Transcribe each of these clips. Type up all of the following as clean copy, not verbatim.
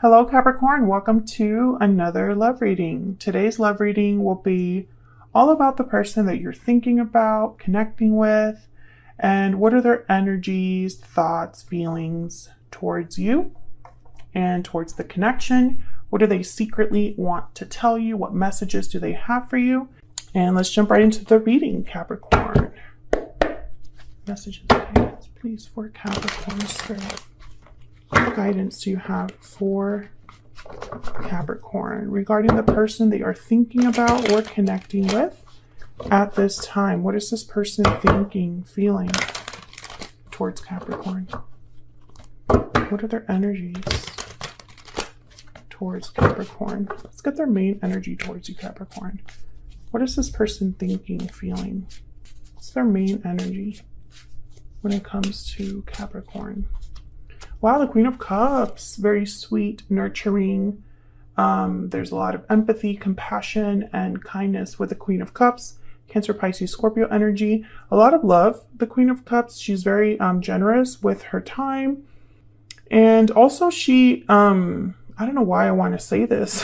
Hello Capricorn, welcome to another love reading. Today's love reading will be all about the person that you're thinking about, connecting with, and what are their energies, thoughts, feelings towards you and towards the connection. What do they secretly want to tell you? What messages do they have for you? And let's jump right into the reading, Capricorn. Messages, guidance, please, for Capricorn Spirit. What guidance do you have for Capricorn regarding the person they are thinking about or connecting with at this time? What is this person thinking, feeling towards Capricorn? What are their energies towards Capricorn? Let's get their main energy towards you, Capricorn. What is this person thinking, feeling? What's their main energy when it comes to Capricorn? Wow, the Queen of Cups, very sweet, nurturing. There's a lot of empathy, compassion, and kindness with the Queen of Cups. Cancer, Pisces, Scorpio energy. A lot of love. The Queen of Cups, she's very generous with her time. And also she, I don't know why I want to say this.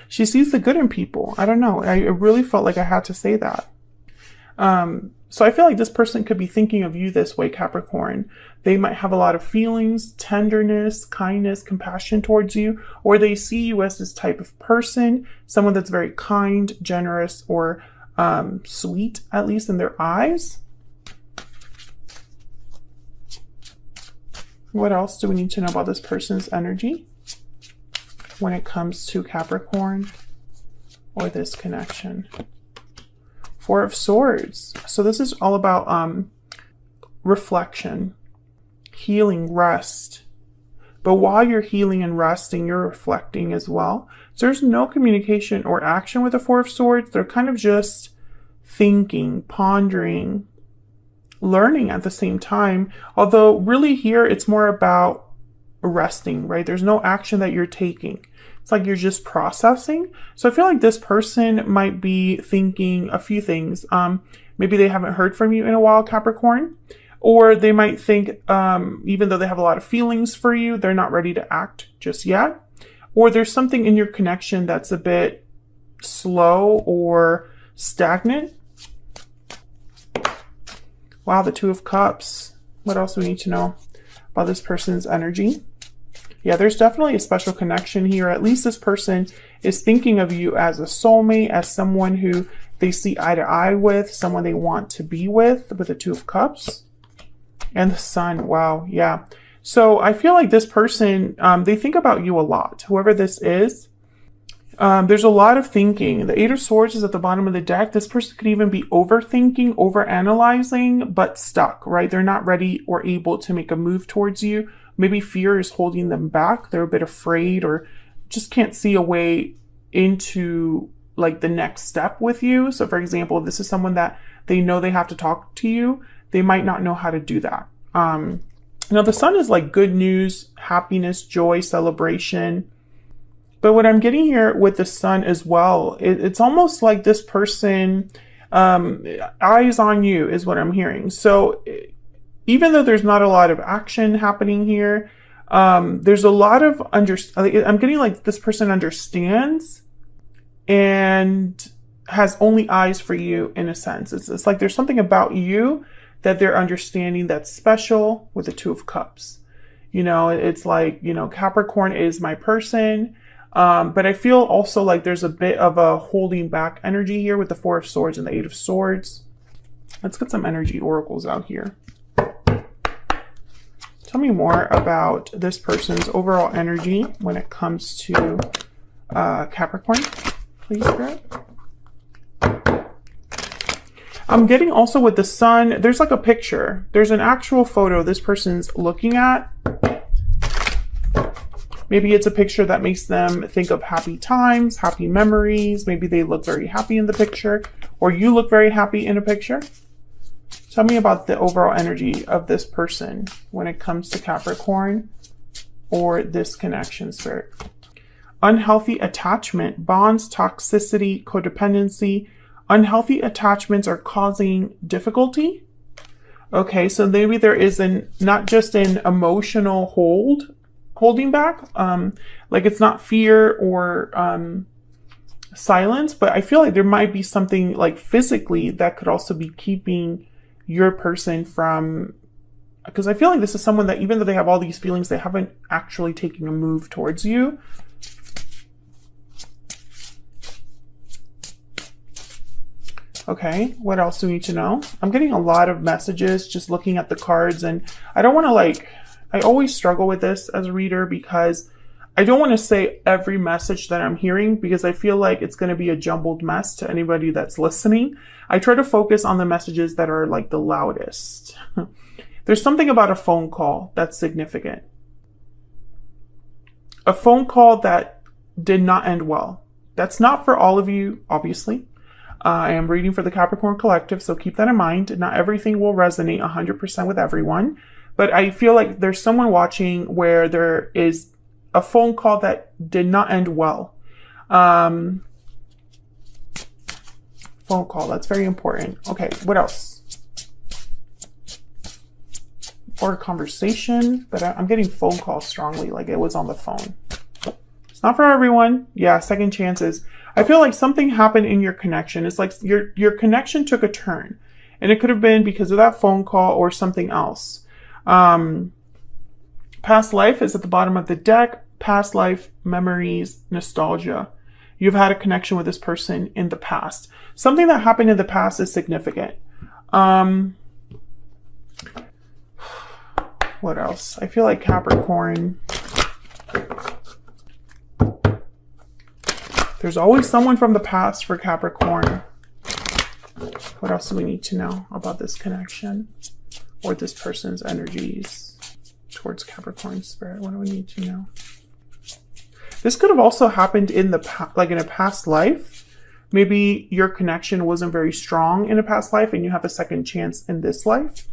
She sees the good in people. I don't know. I really felt like I had to say that. So I feel like this person could be thinking of you this way, Capricorn. They might have a lot of feelings, tenderness, kindness, compassion towards you, or they see you as this type of person, someone that's very kind, generous, or sweet, at least in their eyes. What else do we need to know about this person's energy when it comes to Capricorn or this connection? Four of Swords. So this is all about reflection, healing, rest. But while you're healing and resting, you're reflecting as well. So there's no communication or action with the Four of Swords. They're kind of just thinking, pondering, learning at the same time. Although really here, it's more about resting, right? There's no action that you're taking. It's like you're just processing. So I feel like this person might be thinking a few things. Maybe they haven't heard from you in a while, Capricorn. Or they might think, even though they have a lot of feelings for you, they're not ready to act just yet. Or there's something in your connection that's a bit slow or stagnant. Wow, the Two of Cups. What else do we need to know about this person's energy? Yeah, there's definitely a special connection here. At least this person is thinking of you as a soulmate, as someone who they see eye to eye with, someone they want to be with the Two of Cups. And the Sun, wow, yeah. So I feel like this person, they think about you a lot, whoever this is. There's a lot of thinking. The Eight of Swords is at the bottom of the deck. This person could even be overthinking, overanalyzing, but stuck, right? They're not ready or able to make a move towards you. Maybe fear is holding them back. They're a bit afraid or just can't see a way into like the next step with you. So for example, if this is someone that they know they have to talk to you, they might not know how to do that. Now the Sun is like good news, happiness, joy, celebration. But what I'm getting here with the Sun as well, it's almost like this person, eyes on you is what I'm hearing. So even though there's not a lot of action happening here, there's a lot of I'm getting like this person understands and has only eyes for you in a sense. It's like there's something about you that they're understanding that's special with the Two of Cups. You know, it's like, you know, Capricorn is my person. But I feel also like there's a bit of a holding back energy here with the Four of Swords and the Eight of Swords. Let's get some energy oracles out here. Tell me more about this person's overall energy when it comes to Capricorn, please, Spirit. I'm getting also with the Sun, there's like a picture. There's an actual photo this person's looking at. Maybe it's a picture that makes them think of happy times, happy memories. Maybe they look very happy in the picture, or you look very happy in a picture. Tell me about the overall energy of this person when it comes to Capricorn or this connection, Spirit. Unhealthy attachment, bonds, toxicity, codependency. Unhealthy attachments are causing difficulty. Okay, so maybe there is not just an emotional hold holding back. Like it's not fear or silence, but I feel like there might be something like physically that could also be keeping your person from, because I feel like this is someone that even though they have all these feelings, they haven't actually taken a move towards you. Okay, what else do we need to know? I'm getting a lot of messages just looking at the cards, and I don't want to like, I always struggle with this as a reader because I don't want to say every message that I'm hearing because I feel like it's going to be a jumbled mess to anybody that's listening. I try to focus on the messages that are like the loudest. There's something about a phone call that's significant. A phone call that did not end well. That's not for all of you, obviously. I am reading for the Capricorn Collective, so keep that in mind. Not everything will resonate 100% with everyone, but I feel like there's someone watching where there is a phone call that did not end well. Phone call, that's very important. Okay, what else? Or a conversation, but I'm getting phone call strongly, like it was on the phone. It's not for everyone. Yeah, second chances. I feel like something happened in your connection. It's like your connection took a turn, and it could have been because of that phone call or something else. Past life is at the bottom of the deck. Past life, memories, nostalgia. You've had a connection with this person in the past. Something that happened in the past is significant. What else? I feel like Capricorn. There's always someone from the past for Capricorn. What else do we need to know about this connection or this person's energies towards Capricorn spirit? What do we need to know? This could have also happened in the like in a past life. Maybe your connection wasn't very strong in a past life and you have a second chance in this life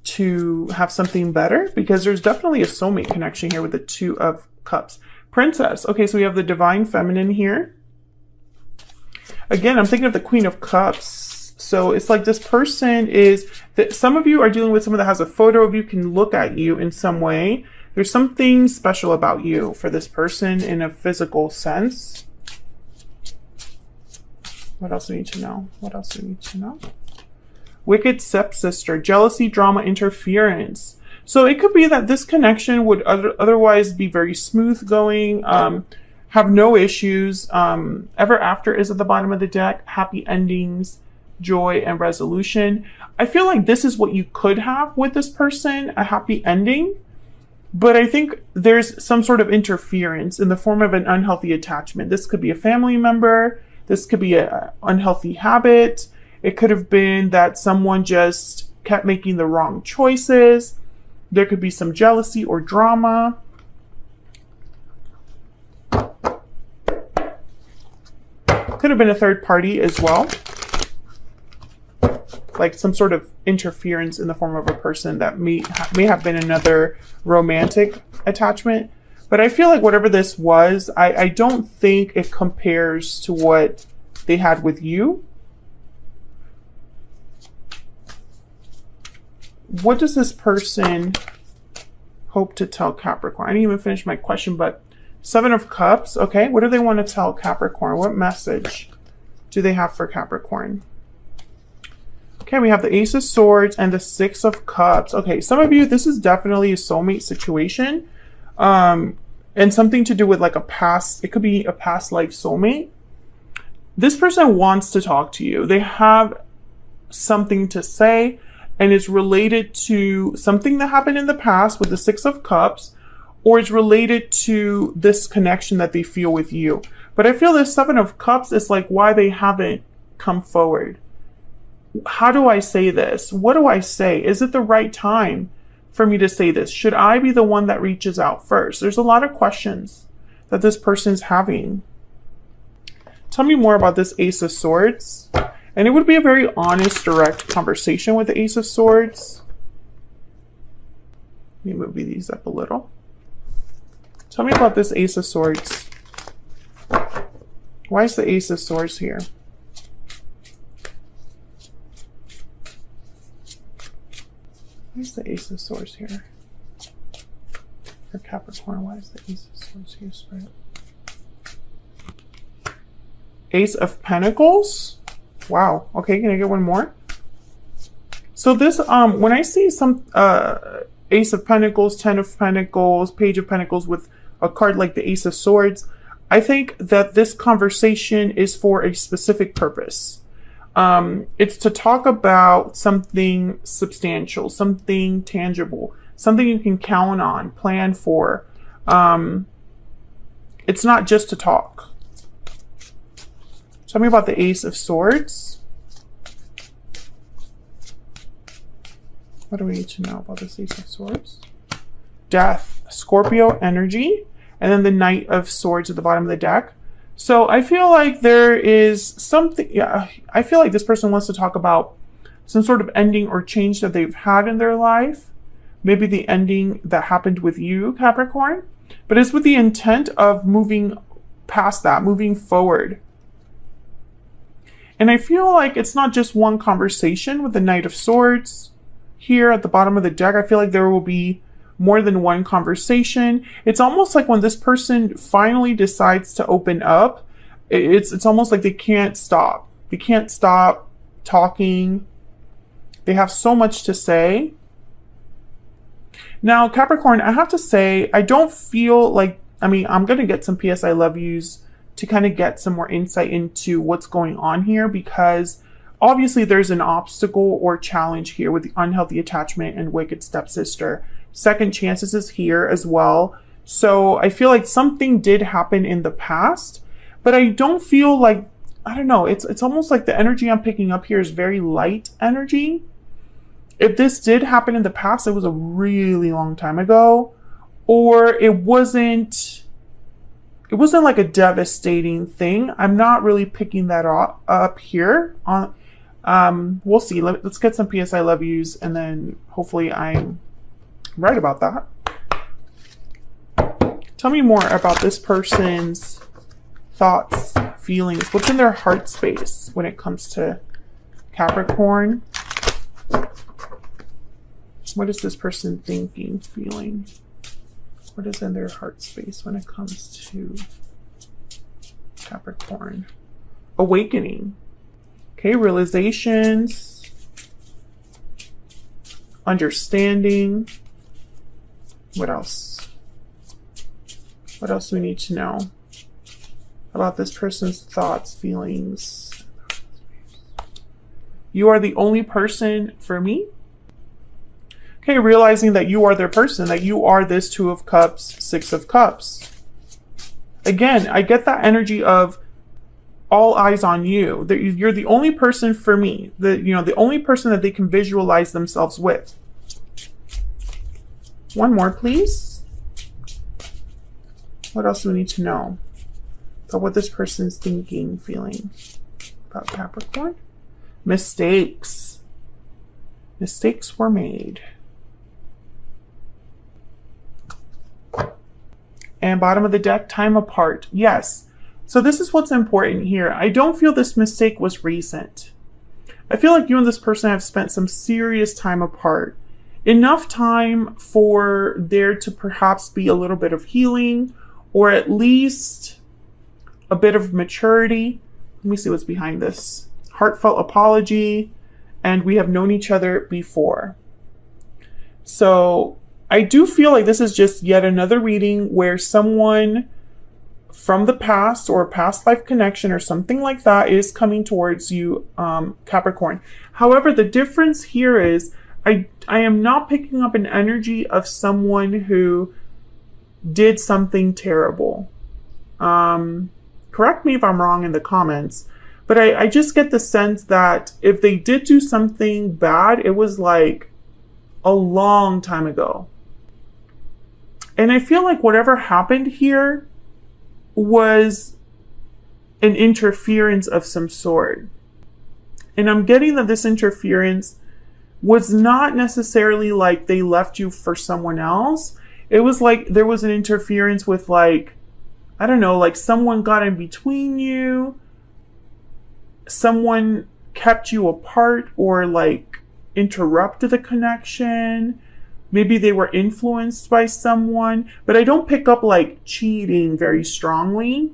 to have something better, because there's definitely a soulmate connection here with the Two of Cups. Princess. Okay, so we have the divine feminine here. Again, I'm thinking of the Queen of Cups. So it's like this person is that some of you are dealing with someone that has a photo of you, can look at you in some way. There's something special about you for this person in a physical sense. What else do we need to know? What else do we need to know? Wicked stepsister, jealousy, drama, interference. So it could be that this connection would otherwise be very smooth going, have no issues. Ever after is at the bottom of the deck. Happy endings, joy, and resolution. I feel like this is what you could have with this person, a happy ending. But I think there's some sort of interference in the form of an unhealthy attachment. This could be a family member. This could be an unhealthy habit. It could have been that someone just kept making the wrong choices. There could be some jealousy or drama. Could have been a third party as well. Like some sort of interference in the form of a person that may have been another romantic attachment. But I feel like whatever this was, I don't think it compares to what they had with you. What does this person hope to tell Capricorn? I didn't even finish my question, but Seven of Cups. Okay, what do they want to tell Capricorn? What message do they have for Capricorn? Okay, we have the Ace of Swords and the Six of Cups. Okay, some of you, this is definitely a soulmate situation. And something to do with like a past, it could be a past life soulmate. This person wants to talk to you. They have something to say, and it's related to something that happened in the past with the Six of Cups, or it's related to this connection that they feel with you. But I feel this Seven of Cups is like why they haven't come forward. How do I say this? What do I say? Is it the right time for me to say this? Should I be the one that reaches out first? There's a lot of questions that this person's having. Tell me more about this Ace of Swords. And it would be a very honest, direct conversation with the Ace of Swords. Let me move these up a little. Tell me about this Ace of Swords. Why is the Ace of Swords here? Why is the Ace of Swords here? For Capricorn, why is the Ace of Swords here, Spirit? Ace of Pentacles. Wow. Okay, can I get one more? So this, when I see some Ace of Pentacles, 10 of Pentacles, Page of Pentacles with a card like the Ace of Swords, I think that this conversation is for a specific purpose. It's to talk about something substantial, something tangible, something you can count on, plan for. It's not just to talk. Tell me about the Ace of Swords. What do we need to know about this Ace of Swords? Death, Scorpio energy, and then the Knight of Swords at the bottom of the deck. So I feel like there is something, yeah, I feel like this person wants to talk about some sort of ending or change that they've had in their life. Maybe the ending that happened with you, Capricorn, but it's with the intent of moving past that, moving forward. And I feel like it's not just one conversation with the Knight of Swords here at the bottom of the deck. I feel like there will be more than one conversation. It's almost like when this person finally decides to open up, it's almost like they can't stop. They can't stop talking. They have so much to say. Now, Capricorn, I have to say, I don't feel like, I mean, I'm going to get some PS I love yous to kind of get some more insight into what's going on here, because obviously there's an obstacle or challenge here with the unhealthy attachment and wicked stepsister. Second chances is here as well. So I feel like something did happen in the past, but I don't feel like, I don't know, it's almost like the energy I'm picking up here is very light energy. If this did happen in the past, it was a really long time ago, or it wasn't like a devastating thing. I'm not really picking that up here. We'll see. Let's get some PS I love yous, and then hopefully I'm right about that. Tell me more about this person's thoughts, feelings. What's in their heart space when it comes to Capricorn? What is this person thinking, feeling? What is in their heart space when it comes to Capricorn? Awakening. Okay, realizations. Understanding. What else? What else do we need to know about this person's thoughts, feelings? You are the only person for me. Okay, realizing that you are their person, that you are this Two of Cups, Six of Cups. Again, I get that energy of all eyes on you. That you're the only person for me. The only person that they can visualize themselves with. One more, please. What else do we need to know about what this person's thinking, feeling about Capricorn? Mistakes. Mistakes were made. And bottom of the deck, time apart. Yes. So this is what's important here. I don't feel this mistake was recent. I feel like you and this person have spent some serious time apart. Enough time for there to perhaps be a little bit of healing, or at least a bit of maturity. Let me see what's behind this. Heartfelt apology, and we have known each other before. So I do feel like this is just yet another reading where someone from the past or a past life connection or something like that is coming towards you, Capricorn. However, the difference here is I am not picking up an energy of someone who did something terrible. Correct me if I'm wrong in the comments, but I just get the sense that if they did do something bad, it was like a long time ago. And I feel like whatever happened here was an interference of some sort. And I'm getting that this interference was not necessarily like they left you for someone else. It was like there was an interference with, like, I don't know, like someone got in between you. Someone kept you apart or like interrupted the connection. Maybe they were influenced by someone, but I don't pick up like cheating very strongly.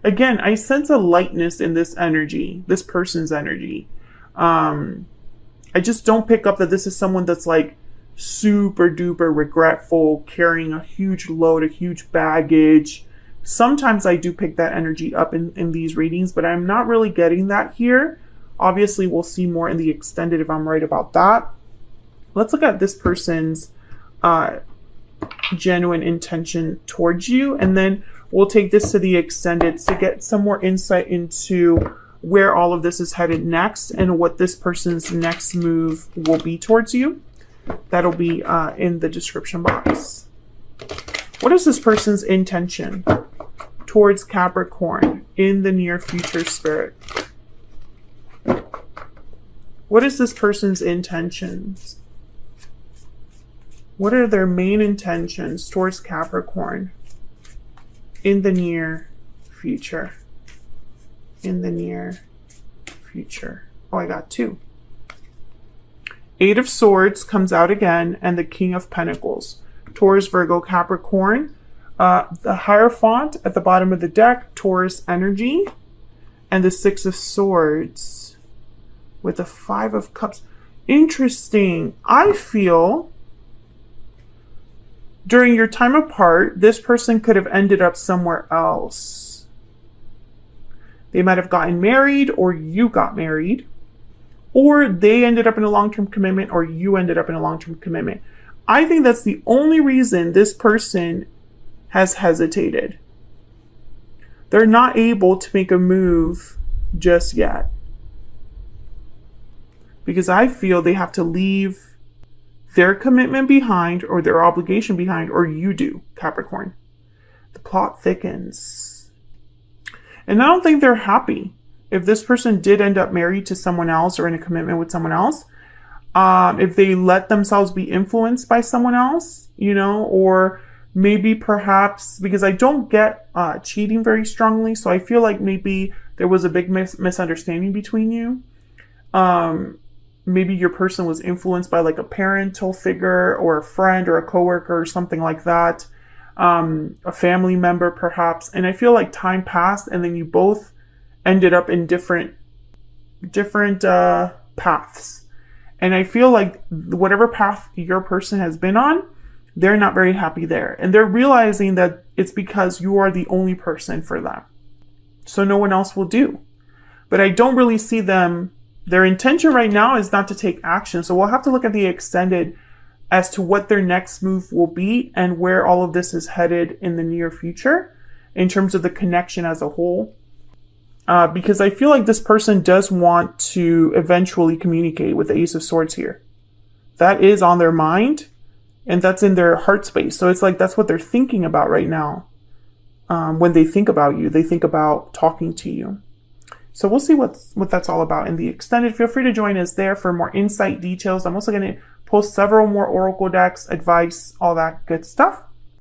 Again, I sense a lightness in this energy, this person's energy. I just don't pick up that this is someone that's like super duper regretful, carrying a huge load, a huge baggage. Sometimes I do pick that energy up in these readings, but I'm not really getting that here. Obviously, we'll see more in the extended if I'm right about that. Let's look at this person's genuine intention towards you, and then we'll take this to the extended to get some more insight into where all of this is headed next and what this person's next move will be towards you. That'll be in the description box. What is this person's intention towards Capricorn in the near future, Spirit? What is this person's intentions? What are their main intentions towards Capricorn in the near future? In the near future. Oh, I got 2. 8 of Swords comes out again, and the King of Pentacles. Taurus, Virgo, Capricorn. The Hierophant at the bottom of the deck, Taurus energy. And the 6 of Swords with the 5 of Cups. Interesting. I feel during your time apart, this person could have ended up somewhere else. They might have gotten married, or you got married, or they ended up in a long-term commitment, or you ended up in a long-term commitment. I think that's the only reason this person has hesitated. They're not able to make a move just yet, because I feel they have to leave their commitment behind, or their obligation behind, or you do, Capricorn. The plot thickens. And I don't think they're happy. If this person did end up married to someone else or in a commitment with someone else, if they let themselves be influenced by someone else, you know, or maybe perhaps, because I don't get cheating very strongly, so I feel like maybe there was a big misunderstanding between you. Maybe your person was influenced by like a parental figure or a friend or a coworker or something like that. A family member perhaps. And I feel like time passed and then you both ended up in different paths. And I feel like whatever path your person has been on, they're not very happy there. And they're realizing that it's because you are the only person for them. So no one else will do. But I don't really see them. Their intention right now is not to take action. So we'll have to look at the extended as to what their next move will be and where all of this is headed in the near future in terms of the connection as a whole. Because I feel like this person does want to eventually communicate with the Ace of Swords here. That is on their mind and that's in their heart space. So it's like that's what they're thinking about right now. When they think about you, they think about talking to you. So we'll see what that's all about in the extended. Feel free to join us there for more insight details. I'm also going to post several more oracle decks, advice, all that good stuff.